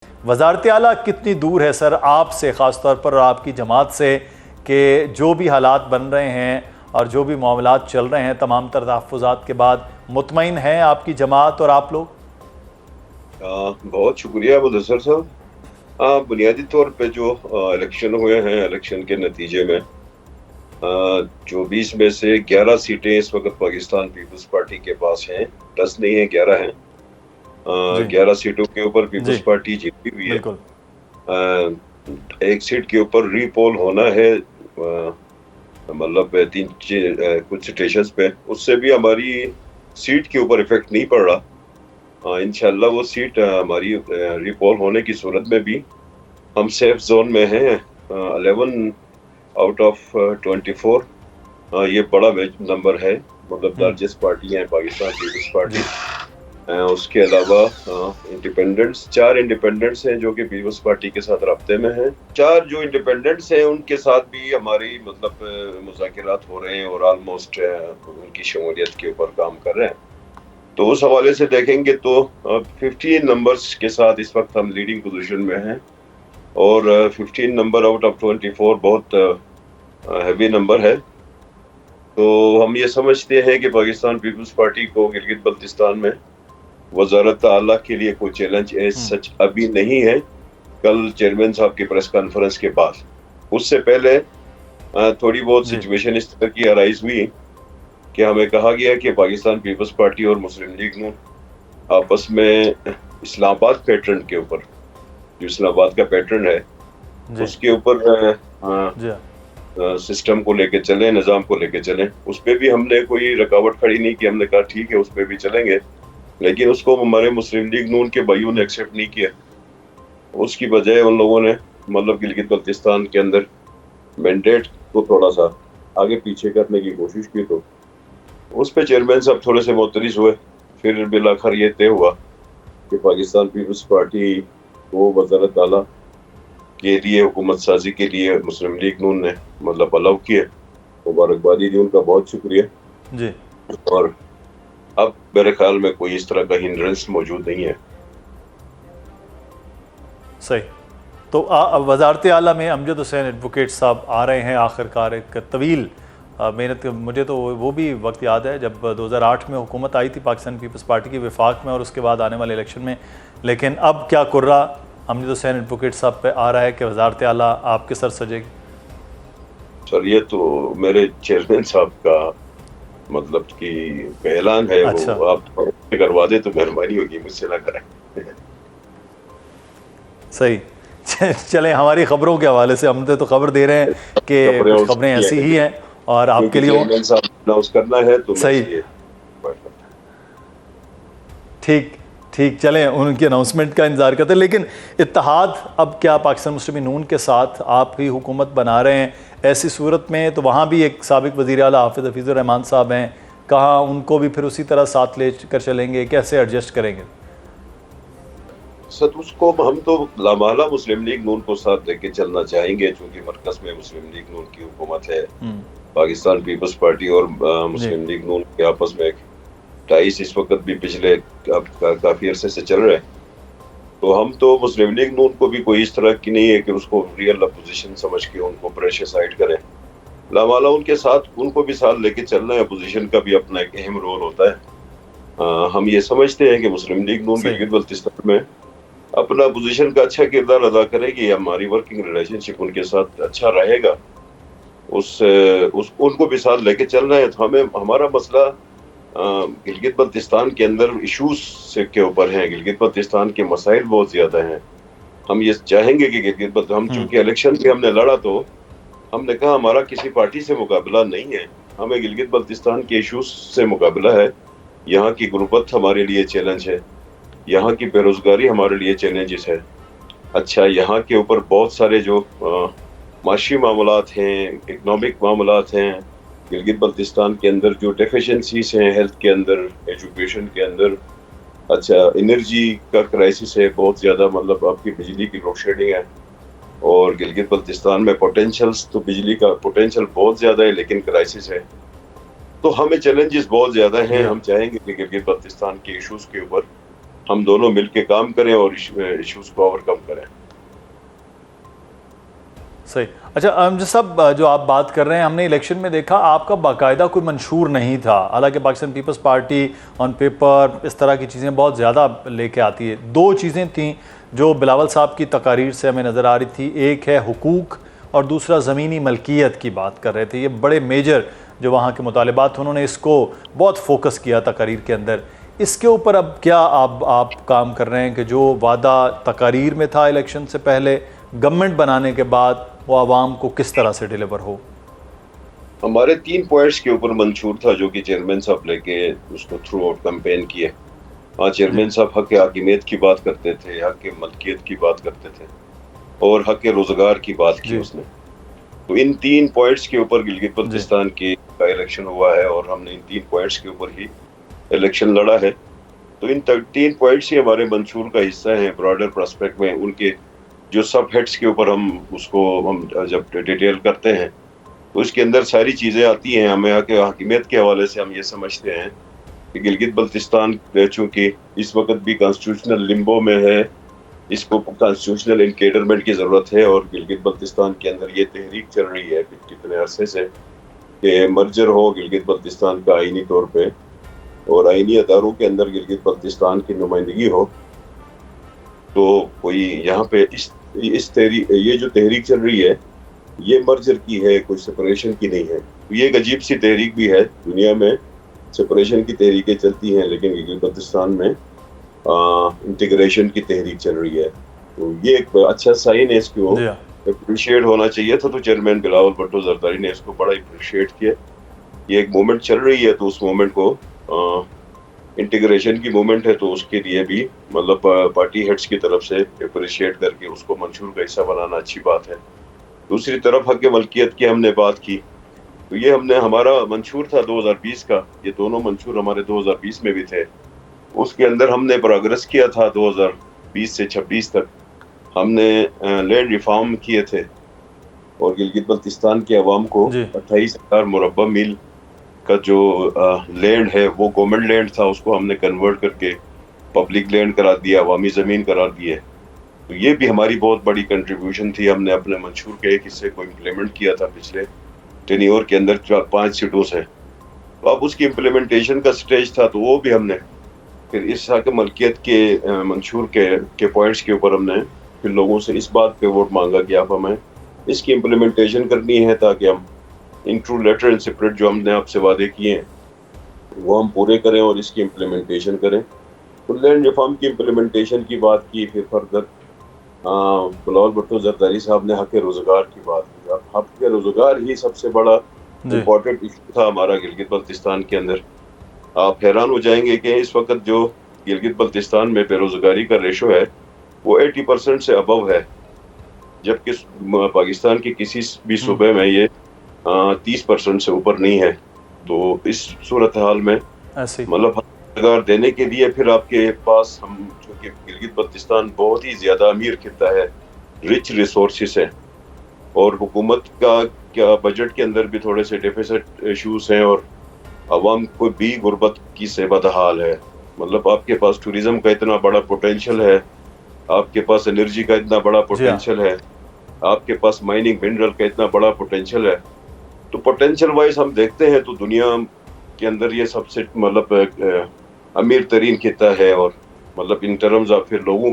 وزارت اعلیٰ کتنی دور ہے سر آپ سے، خاص طور پر آپ کی جماعت سے، کہ جو بھی حالات بن رہے ہیں اور جو بھی معاملات چل رہے ہیں تمام تر تحفظات کے بعد، مطمئن ہیں آپ کی جماعت اور آپ لوگ؟ بہت شکریہ مدثر صاحب۔ بنیادی طور پہ جو الیکشن ہوئے ہیں، الیکشن کے نتیجے میں 24 میں سے 11 سیٹیں اس وقت پاکستان پیپلز پارٹی کے پاس ہیں، 10 نہیں ہیں، 11 ہیں۔ 11 سیٹوں کے اوپر پیپلز پارٹی جیتی ہوئی ہے۔ ایک سیٹ کے اوپر ری پول ہونا ہے، مطلب کچھ سٹیشنز پہ، اس سے بھی ہماری سیٹ کے اوپر ایفیکٹ نہیں پڑ رہا۔ انشاءاللہ وہ سیٹ ہماری ری پول ہونے کی صورت میں بھی ہم سیف زون میں ہیں۔ 11 آؤٹ آف 24 یہ بڑا نمبر ہے، مطلب لارجسٹ پارٹی ہے پاکستان پیپلز پارٹی۔ اس کے علاوہ انڈیپینڈنٹس، 4 انڈیپینڈنٹس ہیں جو کہ پیپلز پارٹی کے ساتھ رابطے میں ہیں۔ 4 جو انڈیپینڈنٹس ہیں ان کے ساتھ بھی ہماری مطلب مذاکرات ہو رہے ہیں اور آلموسٹ ان کی شمولیت کے اوپر کام کر رہے ہیں۔ تو اس حوالے سے دیکھیں گے تو 15 نمبرز کے ساتھ اس وقت ہم لیڈنگ پوزیشن میں ہیں، اور 15 نمبر آؤٹ آف 24 بہت ہیوی نمبر ہے۔ تو ہم یہ سمجھتے ہیں کہ پاکستان پیپلز پارٹی کو گلگت بلتستان میں وزارت اعلیٰ کے لیے کوئی چیلنج سچ ابھی نہیں ہے۔ کل چیئرمین صاحب کی پریس کانفرنس کے بعد، اس سے پہلے تھوڑی بہت سچویشن اس طرح کی ارائز ہوئی کہ ہمیں کہا گیا کہ پاکستان پیپلز پارٹی اور مسلم لیگ نون آپس میں اسلام آباد پیٹرن کے اوپر، جو اسلام آباد کا پیٹرن ہے اس کے اوپر سسٹم کو لے کے چلیں، نظام کو لے کے چلیں۔ اس پہ بھی ہم نے کوئی رکاوٹ کھڑی نہیں کی، ہم نے کہا ٹھیک ہے اس پہ بھی چلیں گے، لیکن اس کو ہمارے مسلم لیگ نون کے بھائیوں نے ایکسیپٹ نہیں کیا۔ اس کی بجائے ان لوگوں نے مطلب گلگت بلتستان کے اندر مینڈیٹ کو تھوڑا سا آگے پیچھے کرنے کی کوشش کی، تو اس پہ چیئرمین صاحب تھوڑے سے معترض ہوئے۔ پھر بالآخر یہ طے ہوا کہ پاکستان پیپلز پارٹی کو وزارت اعلیٰ کے لیے، حکومت سازی کے لیے مسلم لیگ نون نے مطلب الاؤ کیے۔ مبارکبادی دی، ان کا بہت شکریہ جی۔ اور اب میرے خیال میں کوئی اس طرح کا ہنڈرنس موجود نہیں ہے۔ صحیح۔ تو وزارت اعلیٰ میں امجد حسین ایڈوکیٹ صاحب آ رہے ہیں، آخر کار ایک طویل محنت، مجھے تو وہ بھی وقت یاد ہے جب 2008 میں حکومت آئی تھی پاکستان پیپلز پارٹی کی وفاق میں، اور اس کے بعد آنے والے الیکشن میں، لیکن اب کیا کرا امجد حسین ایڈوکیٹ صاحب پہ آ رہا ہے کہ وزارت اعلیٰ آپ کے سر سجے گی؟ سر یہ تو میرے چیئرمین صاحب کا مطلب کہ اعلان ہے، وہ آپ کروا دیں تو مہربانی ہوگی، مجھ سے نہ کریں۔ صحیح، چلیں ہماری خبروں کے حوالے سے ہم تو خبر دے رہے ہیں کہ کچھ خبریں ایسی ہی ہیں اور آپ کے لیے اناؤنس کرنا ہے تو صحیح، ٹھیک چلیں ان کی اناؤنسمنٹ کا انتظار کرتے ہیں۔ لیکن اتحاد اب کیا پاکستان مسلم نون کے ساتھ آپ کی حکومت بنا رہے ہیں، ایسی صورت میں تو وہاں بھی ایک سابق وزیر اعلیٰ حفیظ الرحمان صاحب ہیں، کہاں ان کو بھی پھر اسی طرح ساتھ لے کر چلیں گے، کیسے ایڈجسٹ کریں گے؟ سر اس کو ہم تو لامحالہ مسلم لیگ نون کو ساتھ لے کے چلنا چاہیں گے، چونکہ مرکز میں مسلم لیگ نون کی حکومت ہے۔ پاکستان پیپلز پارٹی اور مسلم لیگ نون کے آپس میں ٹائز اس وقت بھی پچھلے کافی عرصے سے چل رہے ہیں۔ تو ہم تو مسلم لیگ نون کو بھی کوئی اس طرح کی نہیں ہے کہ اس کو ریئل اپوزیشن سمجھ کے ان کو پریشر سائڈ کریں، لامحالہ ان کے ساتھ ان کو بھی ساتھ لے کے چلنا ہے۔ اپوزیشن کا بھی اپنا ایک اہم رول ہوتا ہے۔ ہم یہ سمجھتے ہیں کہ مسلم لیگ نون گلگت بلتستان میں اپنا پوزیشن کا اچھا کردار ادا کرے گی، ہماری ورکنگ ریلیشن شپ ان کے ساتھ اچھا رہے گا، ان کو بھی ساتھ لے کے چلنا ہے۔ تو ہمارا مسئلہ گلگت بلتستان کے اندر ایشوز کے اوپر ہیں، گلگت بلتستان کے مسائل بہت زیادہ ہیں۔ ہم یہ چاہیں گے کہ گلگت بلتستان، ہم چونکہ الیکشن بھی ہم نے لڑا تو ہم نے کہا ہمارا کسی پارٹی سے مقابلہ نہیں ہے، ہمیں گلگت بلتستان کے ایشوز سے مقابلہ ہے۔ یہاں کی غربت ہمارے لیے چیلنج ہے، یہاں کی بے روزگاری ہمارے لیے چیلنجز ہے۔ اچھا، یہاں کے اوپر بہت سارے جو معاشی معاملات ہیں، اکنامک معاملات ہیں، گلگت بلتستان کے اندر جو ڈیفیشنسیز ہیں، ہیلتھ کے اندر، ایجوکیشن کے اندر، اچھا انرجی کا کرائسس ہے بہت زیادہ، مطلب آپ کی بجلی کی لوڈ شیڈنگ ہے، اور گلگت بلتستان میں پوٹینشلز تو بجلی کا پوٹینشل بہت زیادہ ہے لیکن کرائسس ہے۔ تو ہمیں چیلنجز بہت زیادہ ہیں۔ ہم چاہیں گے کہ گلگت بلتستان کے ایشوز کے اوپر ہم دونوں مل کے کام کریں اور ایشوز کو اوور کم کریں. صحیح. اچھا امجد صاحب، جو آپ بات کر رہے ہیں، ہم نے الیکشن میں دیکھا آپ کا باقاعدہ کوئی منشور نہیں تھا، حالانکہ Pakistan Peoples Party on paper اس طرح کی چیزیں بہت زیادہ لے کے آتی ہے. دو چیزیں تھیں جو بلاول صاحب کی تقاریر سے ہمیں نظر آ رہی تھی، ایک ہے حقوق اور دوسرا زمینی ملکیت کی بات کر رہے تھے. یہ بڑے میجر جو وہاں کے مطالبات تھے، انہوں نے اس کو بہت فوکس کیا تقاریر کے اندر. اس کے اوپر اب کیا آپ کام کر رہے ہیں کہ جو وعدہ تقاریر میں تھا الیکشن سے پہلے، گورنمنٹ بنانے کے بعد وہ عوام کو کس طرح سے ڈیلیور ہو؟ ہمارے 3 پوائنٹس کے اوپر منشور تھا جو کہ چیئرمین صاحب لے کے اس کو تھرو آؤٹ کمپین کیے. چیئرمین صاحب حق حاکمیت کی بات کرتے تھے، حق ملکیت کی بات کرتے تھے اور حق روزگار کی بات کی اس نے. تو ان 3 پوائنٹس کے اوپر گلگت بلتستان کی الیکشن ہوا ہے اور ہم نے ان 3 پوائنٹس کے اوپر ہی الیکشن لڑا ہے. تو ان 3 پوائنٹس ہی ہمارے منشور کا حصہ ہیں. براڈر پرسپیکٹ میں ان کے جو سب ہیڈس کے اوپر ہم اس کو جب ڈیٹیل کرتے ہیں تو اس کے اندر ساری چیزیں آتی ہیں. ہمیں حاکمیت کے حوالے سے ہم یہ سمجھتے ہیں کہ گلگت بلتستان چونکہ اس وقت بھی کانسٹیٹیوشنل لمبو میں ہے، اس کو کانسٹیٹیوشنل انکیڈرمنٹ کی ضرورت ہے. اور گلگت بلتستان کے اندر یہ تحریک چل رہی ہے کتنے عرصے سے کہ مرجر ہو گلگت بلتستان کا آئینی طور پہ اور آئینی اداروں کے اندر گلگت بلتستان کی نمائندگی ہو. تو کوئی یہاں پہ یہ جو تحریک چل رہی ہے یہ مرجر کی ہے، کوئی سپریشن کی نہیں ہے. یہ ایک عجیب سی تحریک بھی ہے. دنیا میں سپریشن کی تحریکیں چلتی ہیں لیکن گلگت بلتستان میں انٹیگریشن کی تحریک چل رہی ہے. تو یہ ایک اچھا سائن ہے، اس کو اپریشیٹ ہونا چاہیے تھا. تو چیئرمین بلاول بھٹو زرداری نے اس کو بڑا اپریشیٹ کیا. یہ ایک مومنٹ چل رہی ہے تو اس مومنٹ کو انٹیگریشن کی مومنٹ ہے تو اس کے لیے بھی مطلب پارٹی ہیڈز کی طرف سے اپریشیٹ کر کے اس کو منشور کا حصہ بنانا اچھی بات ہے. دوسری طرف حق ملکیت کی ہم نے بات کی تو یہ ہمارا منشور تھا 2020 کا. یہ دونوں منشور ہمارے 2020 میں بھی تھے. اس کے اندر ہم نے پروگریس کیا تھا. 2020 سے 26 تک ہم نے لینڈ ریفارم کیے تھے اور گلگت بلتستان کے عوام کو 28,000 مربع میل کا جو لینڈ ہے وہ گورنمنٹ لینڈ تھا، اس کو ہم نے کنورٹ کر کے پبلک لینڈ کرا دیا، عوامی زمین کرا دی ہے. تو یہ بھی ہماری بہت بڑی کنٹریبیوشن تھی. ہم نے اپنے منشور کے ایک حصے کو امپلیمنٹ کیا تھا پچھلے ٹینیور کے اندر 5 سیٹوں سے. تو اب اس کی امپلیمنٹیشن کا سٹیج تھا تو وہ بھی ہم نے پھر اس حق ملکیت کے منشور کے پوائنٹس کے اوپر ہم نے پھر لوگوں سے اس بات پہ ووٹ مانگا کہ آپ ہمیں اس کی امپلیمنٹیشن کرنی ہے تاکہ ہم in true letter and spirit جو ہم نے آپ سے وعدے کیے ہیں وہ ہم پورے کریں اور اس کی امپلیمنٹیشن کریں. تو لینڈ ریفارم کی امپلیمنٹیشن کی بات کی. پھر فردر بلاول بھٹو زرداری صاحب نے حق روزگار کی بات کی. حق روزگار ہی سب سے بڑا امپورٹنٹ ایشو تھا ہمارا گلگت بلتستان کے اندر. آپ حیران ہو جائیں گے کہ اس وقت جو گلگت بلتستان میں بے روزگاری کا ریشو ہے وہ 80% سے ابو ہے، جبکہ پاکستان کے کسی بھی صوبے میں یہ 30% سے اوپر نہیں ہے. تو اس صورتحال میں مطلب روزگار دینے کے لیے پھر آپ کے پاس ہم چونکہ گلگت بلتستان بہت ہی زیادہ امیر خطہ ہے، رچ ریسورسز ہے اور حکومت کا کیا بجٹ کے اندر بھی تھوڑے سے ڈیفیسٹ ایشوز ہیں اور عوام کو بھی غربت کی سے بدحال ہے. مطلب آپ کے پاس ٹوریزم کا اتنا بڑا پوٹینشیل ہے، آپ کے پاس انرجی کا اتنا بڑا پوٹینشیل ہے، آپ کے پاس مائننگ منرل کا اتنا بڑا پوٹینشیل ہے. تو پوٹینشیل وائز ہم دیکھتے ہیں تو دنیا کے اندر یہ سب سے مطلب امیر ترین خطہ ہے. اور مطلب ان ٹرمز آف پھر لوگوں